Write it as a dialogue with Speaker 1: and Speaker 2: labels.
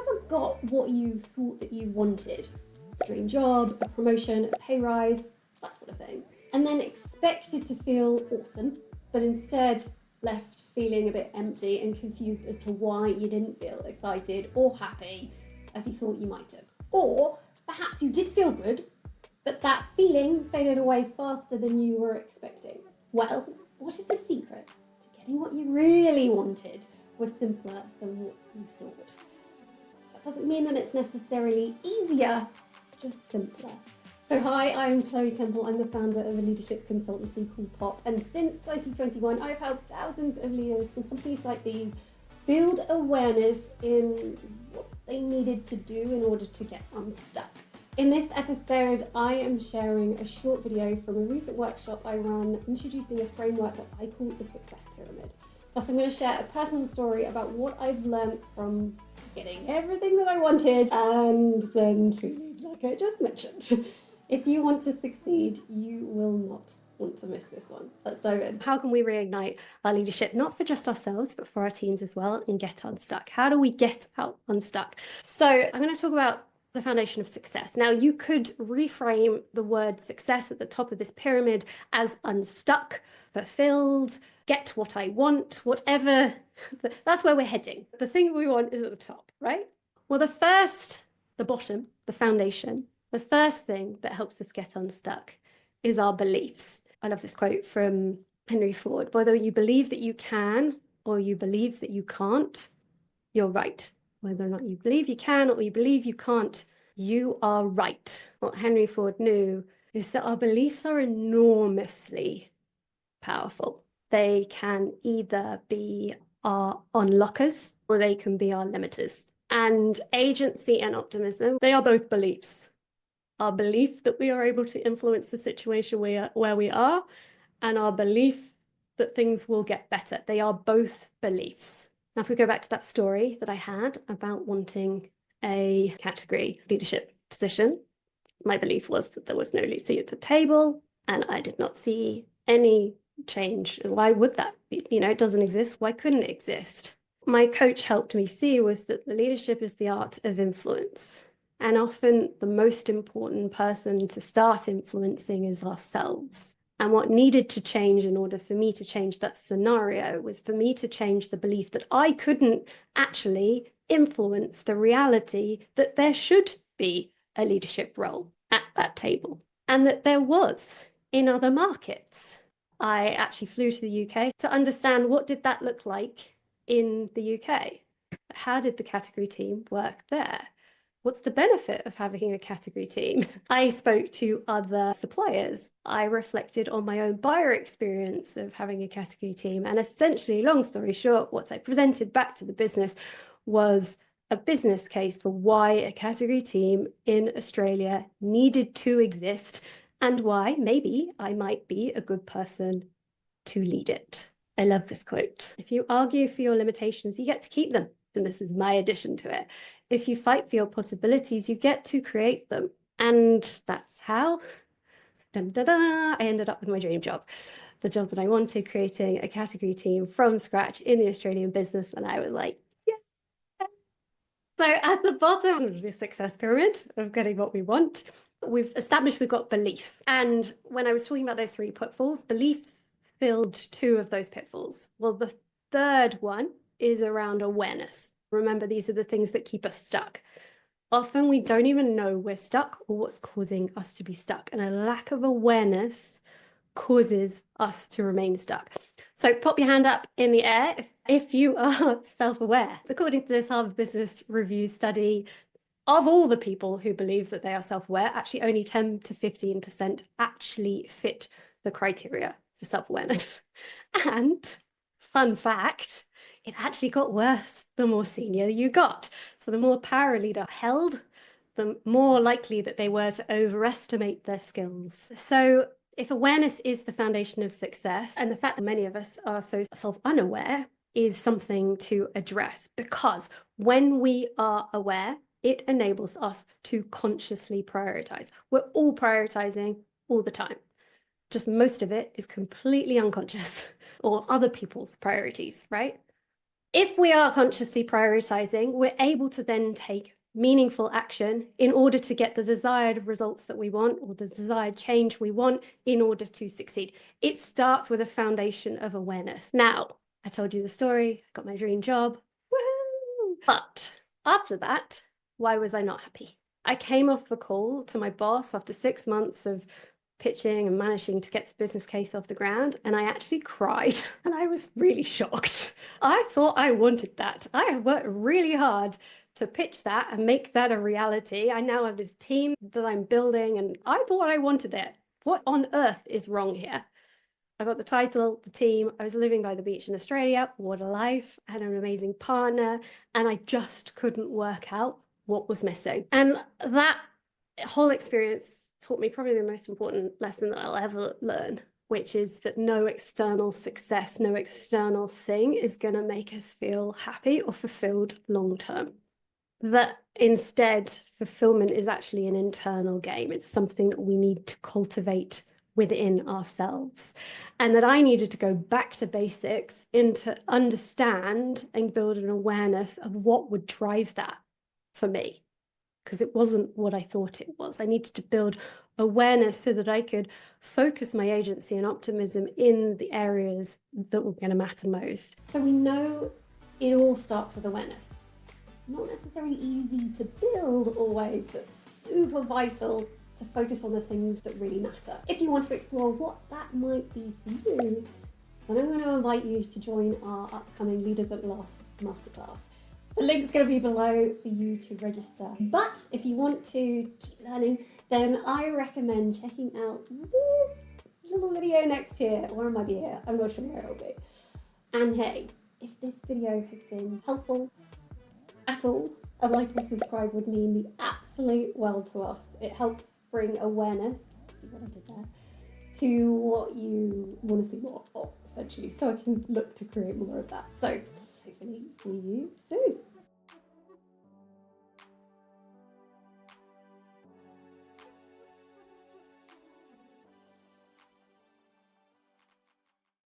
Speaker 1: ever got what you thought that you wanted? A dream job, a promotion, a pay rise, that sort of thing. And then expected to feel awesome, but instead left feeling a bit empty and confused as to why you didn't feel excited or happy as you thought you might have. Or perhaps you did feel good, but that feeling faded away faster than you were expecting. Well, what if the secret to getting what you really wanted was simpler than what you thought? That doesn't mean that it's necessarily easier, just simpler. So hi, I'm 𝗬𝗂𝗯𝗲. I'm the founder of a leadership consultancy called POP, and since 2021 I've helped thousands of leaders from companies like these build awareness in what they needed to do in order to get unstuck. In this episode, I am sharing a short video from a recent workshop I ran introducing a framework that I call the success pyramid. Plus I'm going to share a personal story about what I've learned from getting everything that I wanted and then feeling like I just mentioned. If you want to succeed, you will not want to miss this one. Let's dive in. How can we reignite our leadership, not for just ourselves, but for our teams as well, and get unstuck? How do we get out unstuck? So I'm going to talk about the foundation of success. Now, you could reframe the word success at the top of this pyramid as unstuck, fulfilled, get what I want, whatever. That's where we're heading. The thing we want is at the top, right? Well, the bottom, the foundation, the first thing that helps us get unstuck is our beliefs. I love this quote from Henry Ford. Whether you believe that you can or you believe that you can't, you're right. Whether or not you believe you can or you believe you can't, you are right. What Henry Ford knew is that our beliefs are enormously powerful. They can either be our unlockers or they can be our limiters. And agency and optimism, they are both beliefs. Our belief that we are able to influence the situation where we are, and our belief that things will get better. They are both beliefs. Now, if we go back to that story that I had about wanting a category leadership position, my belief was that there was no Lucy at the table, and I did not see any change. And why would that be? It doesn't exist. Why couldn't it exist? My coach helped me see was that the leadership is the art of influence. And often the most important person to start influencing is ourselves. And what needed to change in order for me to change that scenario was for me to change the belief that I couldn't actually influence the reality that there should be a leadership role at that table, and that there was in other markets. I actually flew to the UK to understand what did that look like in the UK. How did the category team work there? What's the benefit of having a category team? I spoke to other suppliers. I reflected on my own buyer experience of having a category team. And essentially, long story short, what I presented back to the business was a business case for why a category team in Australia needed to exist and why maybe I might be a good person to lead it. I love this quote. If you argue for your limitations, you get to keep them. And this is my addition to it. If you fight for your possibilities, you get to create them. And that's how I ended up with my dream job. The job that I wanted, creating a category team from scratch in the Australian business. And I was like, yes. So at the bottom of the success pyramid of getting what we want, we've established we've got belief. And when I was talking about those three pitfalls, belief filled two of those pitfalls. Well, the third one is around awareness. Remember, these are the things that keep us stuck. Often we don't even know we're stuck or what's causing us to be stuck. And a lack of awareness causes us to remain stuck. So pop your hand up in the air if you are self-aware. According to this Harvard Business Review study, of all the people who believe that they are self-aware, actually only 10 to 15% actually fit the criteria for self-awareness. And fun fact, it actually got worse the more senior you got. So the more power a leader held, the more likely that they were to overestimate their skills. So if awareness is the foundation of success, and the fact that many of us are so self-unaware is something to address, because when we are aware, it enables us to consciously prioritize. We're all prioritizing all the time. Just most of it is completely unconscious or other people's priorities, right? If we are consciously prioritizing, we're able to then take meaningful action in order to get the desired results that we want, or the desired change we want, in order to succeed. It starts with a foundation of awareness. Now, I told you the story, got my dream job, woohoo! But after that, why was I not happy? I came off the call to my boss after 6 months of pitching and managing to get this business case off the ground, and I actually cried, and I was really shocked. I thought I wanted that. I have worked really hard to pitch that and make that a reality. I now have this team that I'm building, and I thought I wanted it. What on earth is wrong here? I got the title, the team, I was living by the beach in Australia, what a life, I had an amazing partner, and I just couldn't work out what was missing. And that whole experience taught me probably the most important lesson that I'll ever learn, which is that no external success, no external thing is going to make us feel happy or fulfilled long term. That instead, fulfillment is actually an internal game. It's something that we need to cultivate within ourselves. And that I needed to go back to basics and to understand and build an awareness of what would drive that for me, because it wasn't what I thought it was. I needed to build awareness so that I could focus my agency and optimism in the areas that were going to matter most. So we know it all starts with awareness. Not necessarily easy to build always, but super vital to focus on the things that really matter. If you want to explore what that might be for you, then I'm going to invite you to join our upcoming Leaders at Last masterclass. The link's going to be below for you to register. But if you want to keep learning, then I recommend checking out this little video next here, or it might be here, I'm not sure where it'll be. And hey, if this video has been helpful at all, a like and subscribe would mean the absolute world to us. It helps bring awareness, see what I did there, to what you want to see more of, essentially, so I can look to create more of that. So hopefully see you soon.